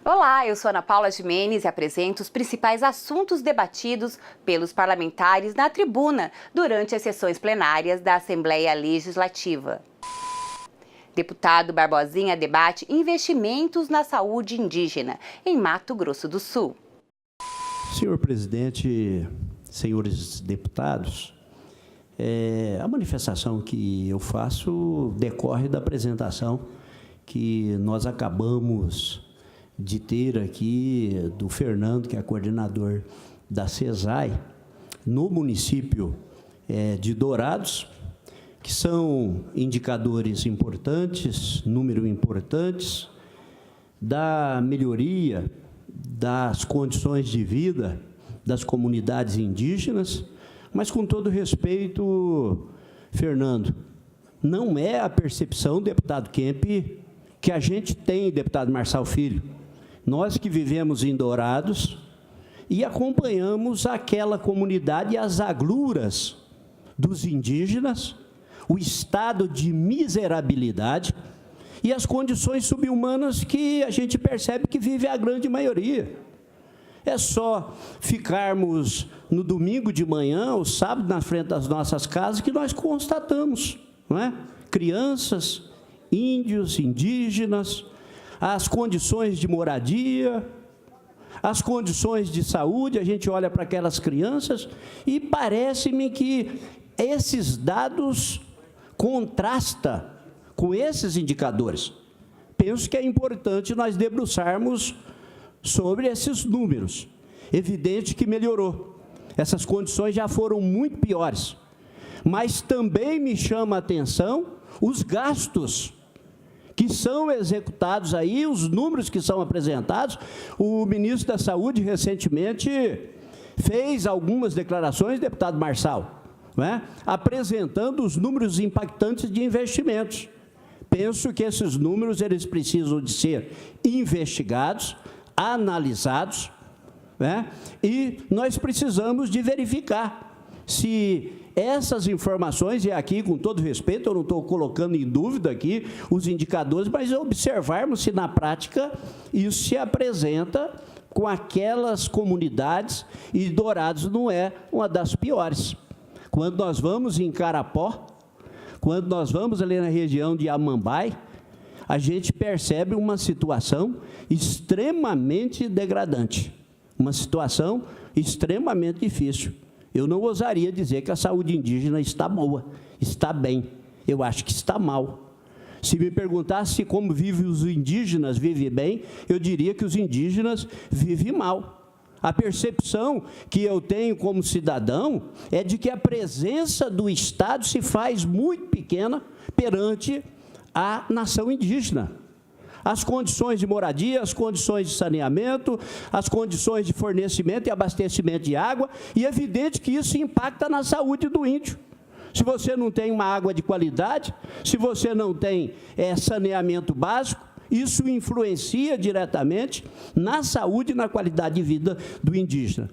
Olá, eu sou Ana Paula Gimenez e apresento os principais assuntos debatidos pelos parlamentares na tribuna durante as sessões plenárias da Assembleia Legislativa. Deputado Barbosinha debate investimentos na saúde indígena em Mato Grosso do Sul. Senhor presidente, senhores deputados, a manifestação que eu faço decorre da apresentação que nós acabamos de ter aqui do Fernando, que é coordenador da CESAI, no município de Dourados, que são indicadores importantes, números importantes, da melhoria das condições de vida das comunidades indígenas, mas com todo respeito, Fernando, não é a percepção, deputado Kemp, que a gente tem, deputado Marçal Filho. Nós que vivemos em Dourados e acompanhamos aquela comunidade e as agruras dos indígenas, o estado de miserabilidade e as condições subhumanas que a gente percebe que vive a grande maioria. É só ficarmos no domingo de manhã, ou sábado, na frente das nossas casas, que nós constatamos, não é? Crianças, índios, indígenas, as condições de moradia, as condições de saúde, a gente olha para aquelas crianças e parece-me que esses dados contrastam com esses indicadores. Penso que é importante nós debruçarmos sobre esses números. Evidente que melhorou. Essas condições já foram muito piores. Mas também me chama a atenção os gastos que são executados aí, os números que são apresentados. O ministro da Saúde, recentemente, fez algumas declarações, deputado Marçal, né, apresentando os números impactantes de investimentos. Penso que esses números eles precisam de ser investigados, analisados, né, e nós precisamos de verificar se essas informações, e aqui, com todo respeito, eu não estou colocando em dúvida aqui os indicadores, mas observarmos se, na prática, isso se apresenta com aquelas comunidades, e Dourados não é uma das piores. Quando nós vamos em Carapó, quando nós vamos ali na região de Amambai, a gente percebe uma situação extremamente degradante, uma situação extremamente difícil. Eu não ousaria dizer que a saúde indígena está boa, está bem. Eu acho que está mal. Se me perguntasse como vivem os indígenas, vivem bem, eu diria que os indígenas vivem mal. A percepção que eu tenho como cidadão é de que a presença do Estado se faz muito pequena perante a nação indígena. As condições de moradia, as condições de saneamento, as condições de fornecimento e abastecimento de água, e é evidente que isso impacta na saúde do índio. Se você não tem uma água de qualidade, se você não tem saneamento básico, isso influencia diretamente na saúde e na qualidade de vida do indígena.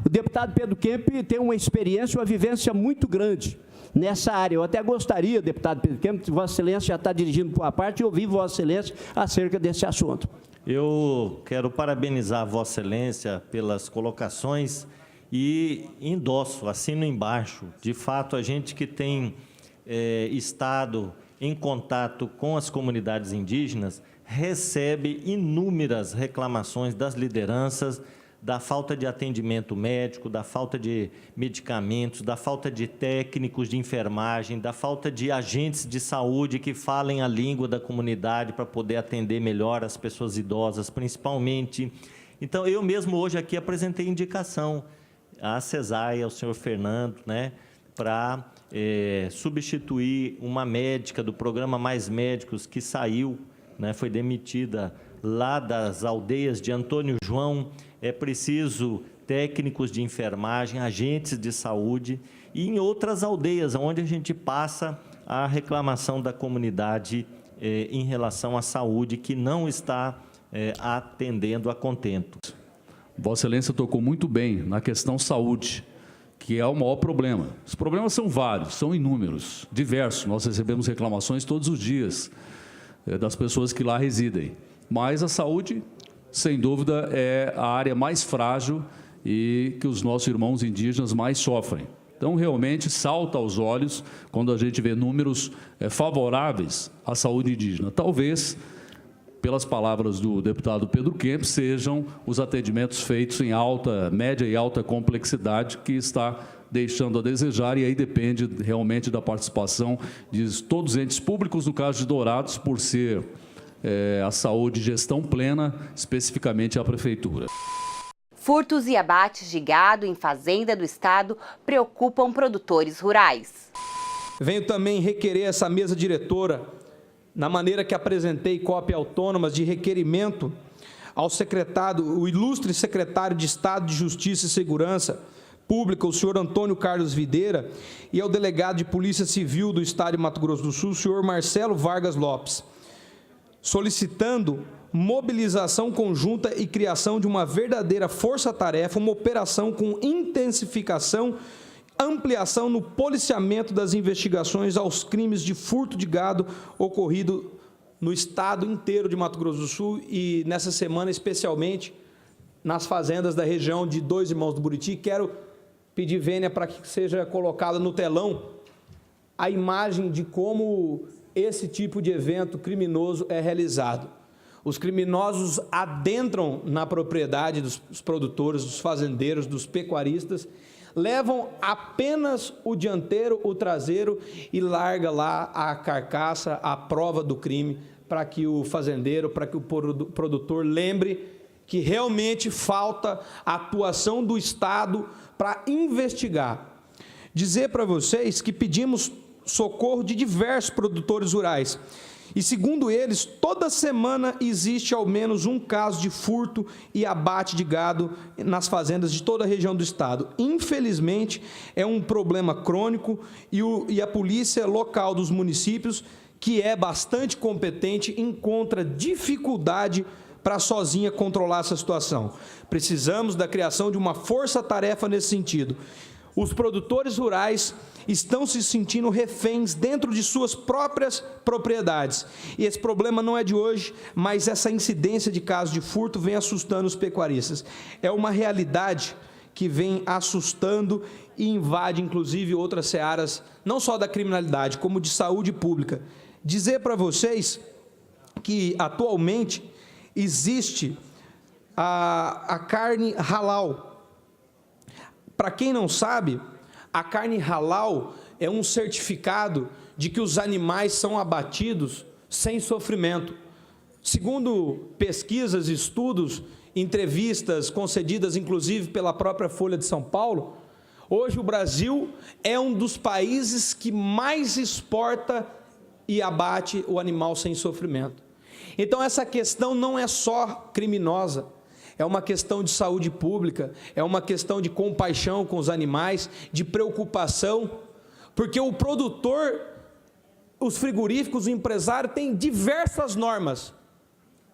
O deputado Pedro Kemp tem uma experiência, uma vivência muito grande nessa área. Eu até gostaria, deputado Pedro Kemp, que Vossa Excelência já está dirigindo por uma parte, e ouvir Vossa Excelência acerca desse assunto. Eu quero parabenizar Vossa Excelência pelas colocações e endosso, assino embaixo. De fato, a gente que tem estado em contato com as comunidades indígenas recebe inúmeras reclamações das lideranças, da falta de atendimento médico, da falta de medicamentos, da falta de técnicos de enfermagem, da falta de agentes de saúde que falem a língua da comunidade para poder atender melhor as pessoas idosas, principalmente. Então, eu mesmo hoje aqui apresentei indicação à CESAI, ao senhor Fernando, né, para substituir uma médica do programa Mais Médicos que saiu, né, foi demitida lá das aldeias de Antônio João. É preciso técnicos de enfermagem, agentes de saúde e em outras aldeias, onde a gente passa a reclamação da comunidade em relação à saúde, que não está atendendo a contento. Vossa Excelência tocou muito bem na questão saúde, que é o maior problema. Os problemas são vários, são inúmeros, diversos. Nós recebemos reclamações todos os dias das pessoas que lá residem. Mas a saúde, sem dúvida, é a área mais frágil e que os nossos irmãos indígenas mais sofrem. Então, realmente, salta aos olhos quando a gente vê números favoráveis à saúde indígena. Talvez, pelas palavras do deputado Pedro Kempis, sejam os atendimentos feitos em média e alta complexidade que está deixando a desejar, e aí depende realmente da participação de todos os entes públicos, no caso de Dourados, por ser a saúde e gestão plena, especificamente a Prefeitura. Furtos e abates de gado em fazenda do estado preocupam produtores rurais. Venho também requerer essa mesa diretora, na maneira que apresentei cópia autônomas de requerimento ao secretário, o ilustre secretário de Estado de Justiça e Segurança Pública, o senhor Antônio Carlos Videira, e ao delegado de Polícia Civil do Estado de Mato Grosso do Sul, o senhor Marcelo Vargas Lopes, solicitando mobilização conjunta e criação de uma verdadeira força-tarefa, uma operação com intensificação, ampliação no policiamento das investigações aos crimes de furto de gado ocorrido no estado inteiro de Mato Grosso do Sul e, nessa semana, especialmente, nas fazendas da região de Dois Irmãos do Buriti. Quero pedir, Vênia, para que seja colocada no telão a imagem de como esse tipo de evento criminoso é realizado. Os criminosos adentram na propriedade dos produtores, dos fazendeiros, dos pecuaristas, levam apenas o dianteiro, o traseiro e larga lá a carcaça, a prova do crime, para que o fazendeiro, para que o produtor lembre que realmente falta a atuação do Estado para investigar. Dizer para vocês que pedimos socorro de diversos produtores rurais. E, segundo eles, toda semana existe ao menos um caso de furto e abate de gado nas fazendas de toda a região do estado. Infelizmente, é um problema crônico e a polícia local dos municípios, que é bastante competente, encontra dificuldade para sozinha controlar essa situação. Precisamos da criação de uma força-tarefa nesse sentido. Os produtores rurais estão se sentindo reféns dentro de suas próprias propriedades. E esse problema não é de hoje, mas essa incidência de casos de furto vem assustando os pecuaristas. É uma realidade que vem assustando e invade, inclusive, outras searas, não só da criminalidade, como de saúde pública. Dizer para vocês que, atualmente, existe a carne halal. Para quem não sabe, a carne halal é um certificado de que os animais são abatidos sem sofrimento. Segundo pesquisas, estudos, entrevistas concedidas inclusive pela própria Folha de São Paulo, hoje o Brasil é um dos países que mais exporta e abate o animal sem sofrimento. Então essa questão não é só criminosa, é uma questão de saúde pública, é uma questão de compaixão com os animais, de preocupação, porque o produtor, os frigoríficos, o empresário têm diversas normas,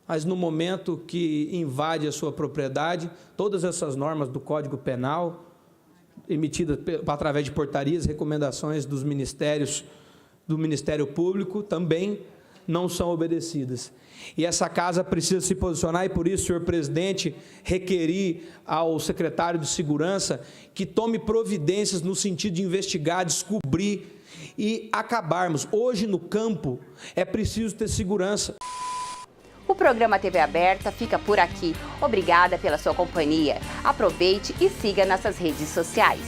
mas no momento que invade a sua propriedade, todas essas normas do Código Penal, emitidas através de portarias, recomendações dos ministérios, do Ministério Público, também não são obedecidas. E essa casa precisa se posicionar e, por isso, senhor presidente, requeri ao secretário de Segurança que tome providências no sentido de investigar, descobrir e acabarmos. Hoje, no campo, é preciso ter segurança. O programa TV Aberta fica por aqui. Obrigada pela sua companhia. Aproveite e siga nossas redes sociais.